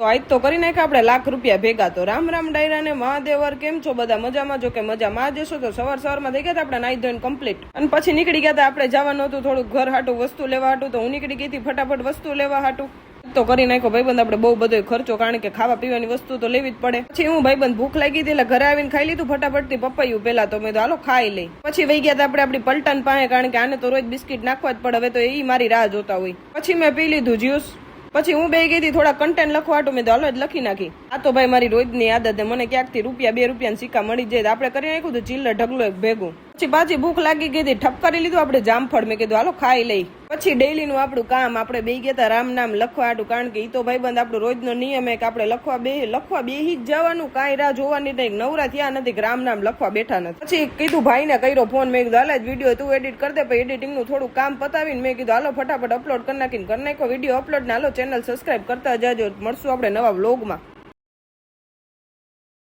તો આજ તો કરી નાખ્યા આપણે લાખ રૂપિયા ભેગા. તો રામ રામ ડાયરા ને મહાદેવર, કેમ છો બધા? મજામાં? જો કે મજામાં જશો તો સવારમાં થઈ ગયા હતા આપણે નાઈ ધોઈને કમ્પ્લીટ, અને પછી નીકળી ગયા હતા. આપણે જવાનું હતું થોડુંક ઘર હાટું વસ્તુ લેવા હાટું, તો હું નીકળી ગઈ હતી ફટાફટ વસ્તુ લેવા હાટું. તો કરી નાખ્યો ભાઈબંધ આપણે બહુ બધો ખર્ચો, કારણ કે ખાવા પીવાની વસ્તુ તો લેવી જ પડે. પછી હું ભાઈબંધ ભૂખ લાગી હતી એટલે ઘરે આવીને ખાઈ લીધું ફટાફટ થી પપૈયું પેલા, તો મેં તો હાલો ખાઈ લઈ. પછી વહી ગયા હતા આપણે આપણી પલટન પાસે, કારણ કે આને તો રોજ બિસ્કિટ નાખવા જ પડે, હવે તો એ મારી રાહ જોતા હોય. પછી મેં પી લીધું જ્યુસ. પછી હું બે ગઈ હતી થોડા કન્ટેન્ટ લખવાટું, મેં તો હાલો જ લખી નાખી. આ તો ભાઈ મારી રોજની આદત, મને ક્યાંકથી ₹2 સિક્કા મળી જાય. આપણે કરી નાખ્યું હતું ચીલ્લર ઢગલો એક ભેગું. પછી પાછી ભૂખ લાગી ગઈ હતી, ઠપકારી લીધું આપણે જામફળ. મેં કીધું હાલો ખાઈ લઈ. પછી ડેઈલી નું આપણું કામ, આપણે બે ગયા હતા રામ નામ લખવાટું, કારણ કે એ તો ભાઈબંધ આપણો રોજનો નિયમ હે કે આપણે લખવા બેહી જ જવાનું, કાંઈ રાહ જોવાની નહીં. નવરા થયા નથી કે રામ નામ લખવા બેઠા નથી. પછી કીધું ભાઈને કર્યો ફોન, મેં કીધું હાલ જ વિડીયો તું એડિટ કરી દે. પછી એડિટિંગ નું થોડું કામ પતાવીને મેં કીધું હાલો ફટાફટ અપલોડ કરી નાખીને કરી નાખ્યો વિડીયો અપલોડ ને હાલો ચેનલ સબસ્ક્રાઇબ કરતા જાજો. મળશું આપણે નવા વ્લોગમાં.